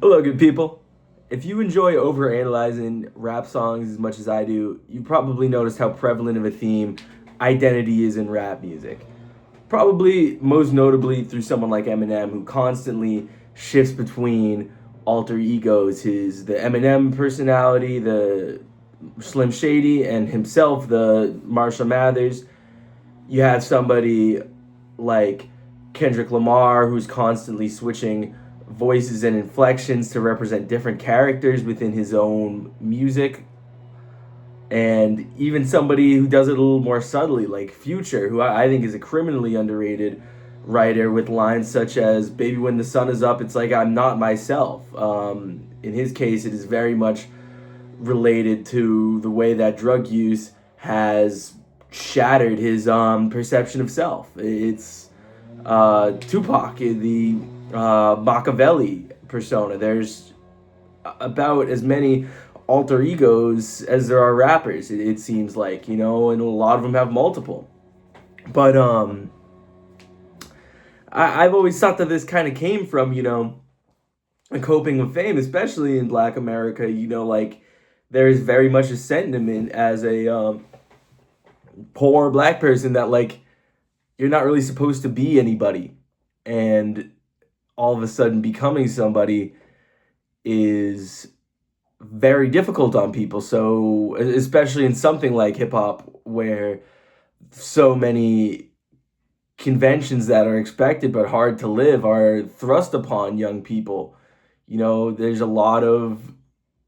Hello, good people. If you enjoy overanalyzing rap songs as much as I do, you probably noticed how prevalent of a theme identity is in rap music. Probably most notably through someone like Eminem, who constantly shifts between alter egos, the Eminem personality, the Slim Shady, and himself, the Marshall Mathers. You have somebody like Kendrick Lamar, who's constantly switching voices and inflections to represent different characters within his own music. And even somebody who does it a little more subtly, like Future, who I think is a criminally underrated writer with lines such as, "Baby, when the sun is up, it's like I'm not myself." In his case, it is very much related to the way that drug use has shattered his perception of self. It's Tupac, the Machiavelli persona. There's about as many alter egos as there are rappers. It seems like, and a lot of them have multiple. But I've always thought that this kind of came from coping with fame, especially in Black America. Like there is very much a sentiment as a poor Black person that like you're not really supposed to be anybody, and all of a sudden becoming somebody is very difficult on people. So, especially in something like hip hop, where so many conventions that are expected but hard to live are thrust upon young people. There's a lot of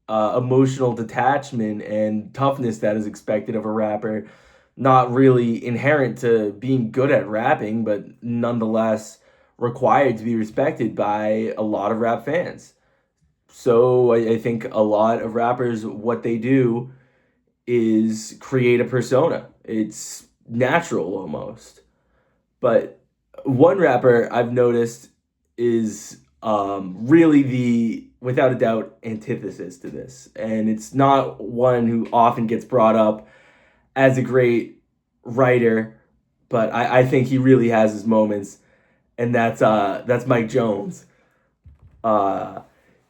emotional detachment and toughness that is expected of a rapper, not really inherent to being good at rapping, but nonetheless required to be respected by a lot of rap fans. So I think a lot of rappers, what they do is create a persona. It's natural almost. But one rapper I've noticed is really without a doubt, antithesis to this. And it's not one who often gets brought up as a great writer, but I think he really has his moments, and that's Mike Jones. Uh,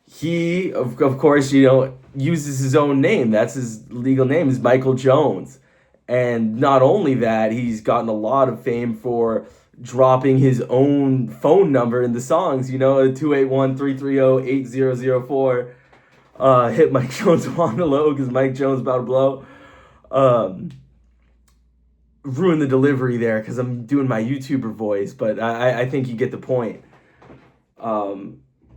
he of course uses his own name. That's his legal name is Michael Jones, and not only that, he's gotten a lot of fame for dropping his own phone number in the songs. 281-330-8004. Hit Mike Jones on the low because Mike Jones about to blow. Um, Ruin the delivery there because I'm doing my YouTuber voice, but I think you get the point.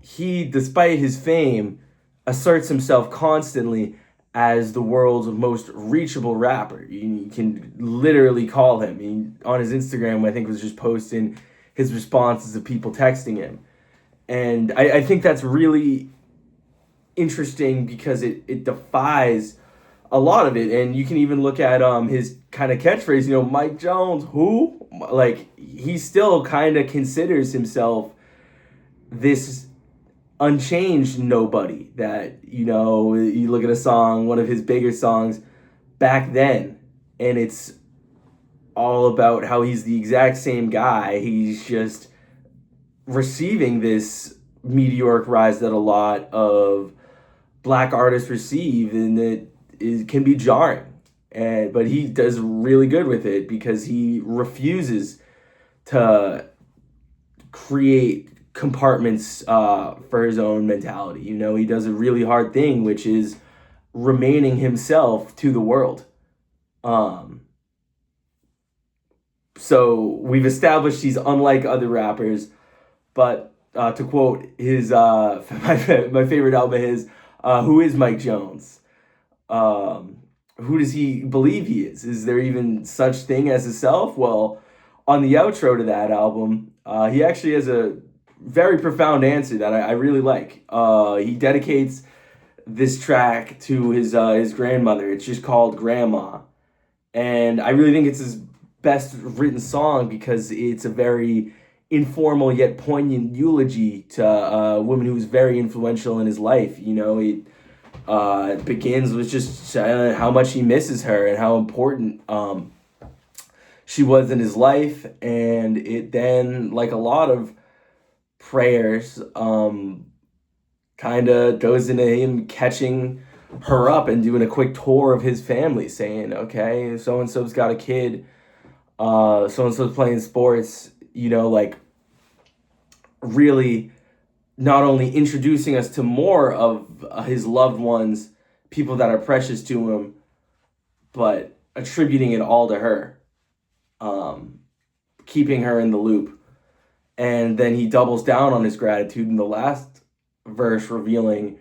He, despite his fame, asserts himself constantly as the world's most reachable rapper. You can literally call him. On his Instagram, I think, was just posting his responses to people texting him. And I think that's really interesting because it defies a lot of it. And you can even look at his kind of catchphrase, Mike Jones, who? Like, he still kind of considers himself this unchanged nobody that, you look at a song, one of his bigger songs back then, and it's all about how he's the exact same guy. He's just receiving this meteoric rise that a lot of Black artists receive, and can be jarring. But he does really good with it because he refuses to create compartments for his own mentality. He does a really hard thing, which is remaining himself to the world. Um, so we've established he's unlike other rappers, but to quote his my favorite album is "Who is Mike Jones?" Um, who does he believe he is? Is there even such thing as a self? Well, on the outro to that album, he actually has a very profound answer that I really like. He dedicates this track to his grandmother. It's just called Grandma, and I really think it's his best written song because it's a very informal yet poignant eulogy to a woman who was very influential in his life. It begins with just how much he misses her and how important she was in his life, and it then, like a lot of prayers, kind of goes into him catching her up and doing a quick tour of his family, saying, okay, so and so's got a kid, so and so's playing sports, like really not only introducing us to more of his loved ones, people that are precious to him, but attributing it all to her, keeping her in the loop. And then he doubles down on his gratitude in the last verse, revealing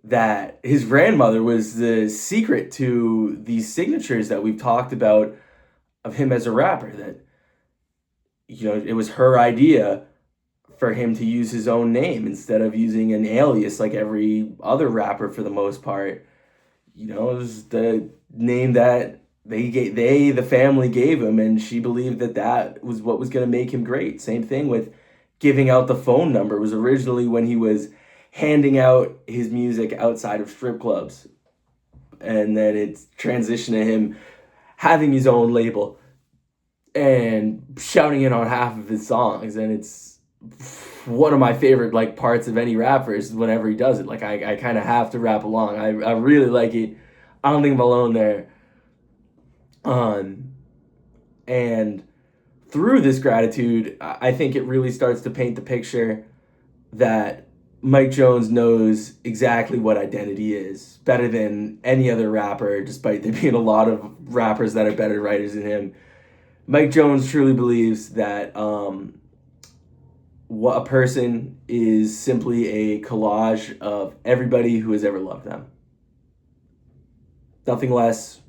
that his grandmother was the secret to these signatures that we've talked about of him as a rapper. That, it was her idea for him to use his own name instead of using an alias like every other rapper for the most part. It was the name that the family gave him, and she believed that was what was going to make him great. Same thing with giving out the phone number. It was originally when he was handing out his music outside of strip clubs, and then it's transitioned to him having his own label and shouting it on half of his songs. And it's one of my favorite parts of any rapper is whenever he does it. I kind of have to rap along. I really like it. I don't think I'm alone there. And through this gratitude, I think it really starts to paint the picture that Mike Jones knows exactly what identity is, better than any other rapper, despite there being a lot of rappers that are better writers than him. Mike Jones truly believes that what a person is simply a collage of everybody who has ever loved them. Nothing less,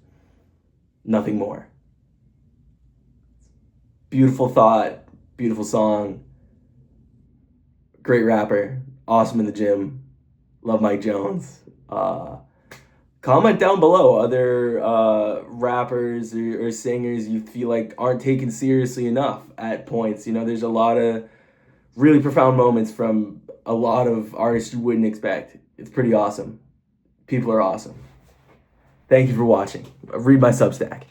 nothing more. Beautiful thought, beautiful song, great rapper, awesome in the gym. Love Mike Jones. Comment down below other rappers or singers you feel like aren't taken seriously enough at points. There's a lot of really profound moments from a lot of artists you wouldn't expect. It's pretty awesome. People are awesome. Thank you for watching. Read my Substack.